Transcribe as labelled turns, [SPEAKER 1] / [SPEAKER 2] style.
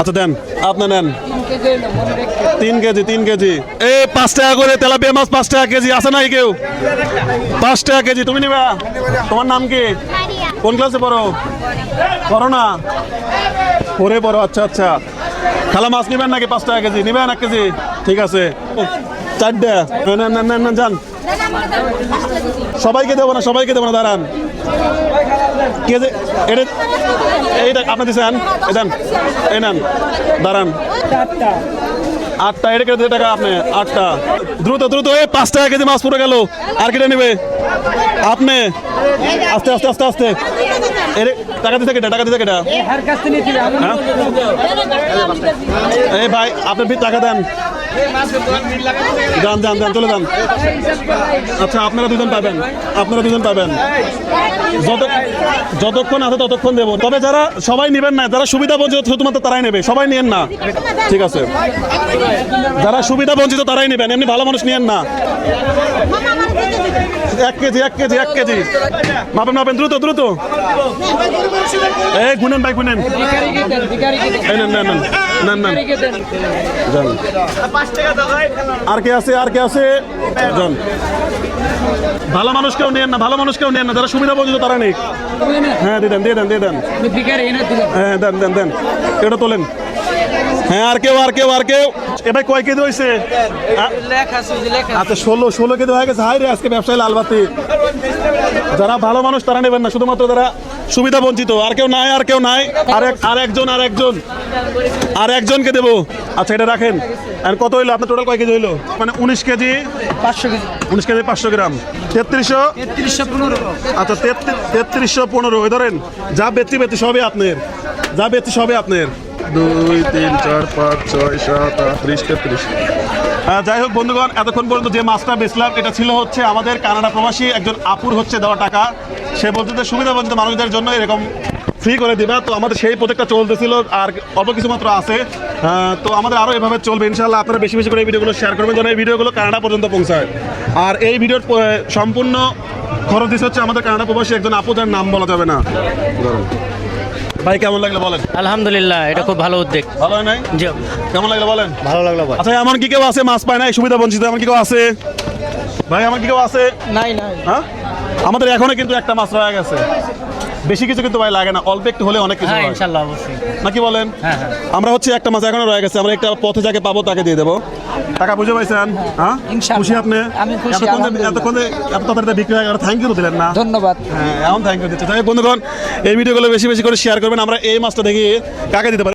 [SPEAKER 1] আচ্ছা দেন, আপনি নেন 3 কেজি। এই 5 টাকা করে তেলাপিয়া মাছ, 5 টাকা কেজি। আছে নাই কেউ? 5 টাকা কেজি। তুমি নিবা? তোমার নাম কি? কোন ক্লাসে পড়ো? পড়ো না? পড়ে পড়ো। আচ্ছা আচ্ছা। খালা মাছ নিবেন নাকি? 5 টাকা কেজি নিবেন? 1 কেজি ঠিক আছে। 4টা নেন যান। সবাইকে দেবো না, সবাইকে দেবো না, দাঁড়ান। কেজি এইটা আপনি দিচ্ছেন, দেন, এই নেন, দাঁড়ান। 8টা, এটা কেটে টাকা আপনি 8টা। দ্রুত দ্রুত, 5 টাকা কেজি মাছ পুরো গেল। আর কেটে নেবে আপনি? আস্তে আস্তে আস্তে আস্তে। এর টাকা দিতে কেটে, টাকা দিতে কেটে। এই ভাই আপনি টাকা দেন, যান যান যান, চলে যান। আচ্ছা আপনারা দুজন পাবেন, আপনারা দুজন পাবেন। যতক্ষণ আছে ততক্ষণ দেবো। তবে যারা সবাই নেবেন না, যারা সুবিধা বঞ্চিত শুধুমাত্র তারাই নেবে, সবাই নিয়েন না। ঠিক আছে, যারা সুবিধা বঞ্চিত তারাই নেবেন, এমনি ভালো মানুষ নিয়েন না। 1 কেজি 1 কেজি 1 কেজি মাপেন মাপেন, দ্রুত দ্রুত। এই গুনেন ভাই, গুনেন। এই নেন নেন নেন নেন যান। আর কে আছে? আর কে আছে? যান। ভালো মানুষ কেউ নেন না, ভালো মানুষ কেউ নেন না, যারা সুবিধা বঞ্চিত তারা নেই। হ্যাঁ দিয়ে দেন, দিয়ে দেন, দিয়ে দেন। হ্যাঁ দেন দেন দেন, এটা তোলেন। হ্যাঁ আর কেউ? আর কেউ? আর কেউ? এ ভাই কয় কেজি হয়েছে? আচ্ছা 16 কেজি হয়ে গেছে। হাই রে, আজকে ব্যবসায় লালবাতি। যারা ভালো মানুষ তারা নেবেন না, শুধুমাত্র যারা সুবিধা বঞ্চিত। আর কেউ নাই? আর কেউ নাই? আর একজনকে দেবো। আচ্ছা এটা রাখেন। আর কত হইলো আপনার? টোটাল কয় কেজি হইলো? মানে 19 কেজি 500 কেজি। 19 কেজি 500 গ্রাম, 3315। আচ্ছা 3315। ওই ধরেন, যা বেচি সবই আপনার, যা বেচি সবই আপনার। 2 3 4 5 6 7 8 30 33। যাই হোক বন্ধুগণ, এতক্ষণ পর্যন্ত যে মাছটা বেচলাম এটা ছিল হচ্ছে আমাদের কানাডা প্রবাসী একজন আপুর হচ্ছে দেওয়া টাকা। সে বলছে যে সুবিধা বঞ্চিত মানুষদের জন্য এরকম ফ্রি করে দিবা। তো আমাদের সেই প্রজেক্টটা চলতেছিল, আর অল্প কিছু মাত্র আছে। তো আমাদের আরও এভাবে চলবে ইনশাল্লাহ। আপনারা বেশি বেশি করে এই ভিডিওগুলো শেয়ার করবেন যেন এই ভিডিওগুলো কানাডা পর্যন্ত পৌঁছায়। আর এই ভিডিওর সম্পূর্ণ খরচ দিচ্ছে হচ্ছে আমাদের কানাডা প্রবাসী একজন আপু, যার নাম বলা যাবে না। ভাই কেমন লাগলো বলেন?
[SPEAKER 2] আলহামদুলিল্লাহ, এটা খুব ভালো উদ্যোগ।
[SPEAKER 1] ভালো হয় নাই?
[SPEAKER 2] জি,
[SPEAKER 1] কেমন লাগলো বলেন?
[SPEAKER 2] ভালো লাগলো ভাই।
[SPEAKER 1] আচ্ছা এমন কি কেউ আছে মাছ পায় না, সুবিধা বঞ্চিত? এমন কি কেউ আছে ভাই? আমার কি কেউ আছে?
[SPEAKER 2] নাই নাই।
[SPEAKER 1] হ্যাঁ, আমাদের এখনো কিন্তু একটা মাছ রয়ে গেছে। বেশি কিছু কিন্তু ভাই লাগে না, অল্প একটু হলে অনেক কিছু
[SPEAKER 2] হ্যাঁ
[SPEAKER 1] হয়।
[SPEAKER 2] ইনশাআল্লাহ, অবশ্যই।
[SPEAKER 1] নাকি বলেন?
[SPEAKER 2] হ্যাঁ হ্যাঁ,
[SPEAKER 1] আমরা হচ্ছে একটা মাছ এখনো রয়ে গেছে, আমরা একটা পথে যাকে পাবো তাকে দিয়ে দেবো। টাকা বুঝে পাইছেন? হ্যাঁ খুশি আপনি?
[SPEAKER 2] আমি খুশি।
[SPEAKER 1] এতক্ষণে এত তাড়াতাড়ি বিক্রি হয়ে গেল, থ্যাংক ইউ দিলেন না?
[SPEAKER 2] ধন্যবাদ।
[SPEAKER 1] হ্যাঁ এখন থ্যাংক ইউ দিচ্ছে। তাই বন্ধুগণ, এই ভিডিওগুলো বেশি বেশি করে শেয়ার করবেন। আমরা এই মাছটা দেখি কাকে দিতে পারি।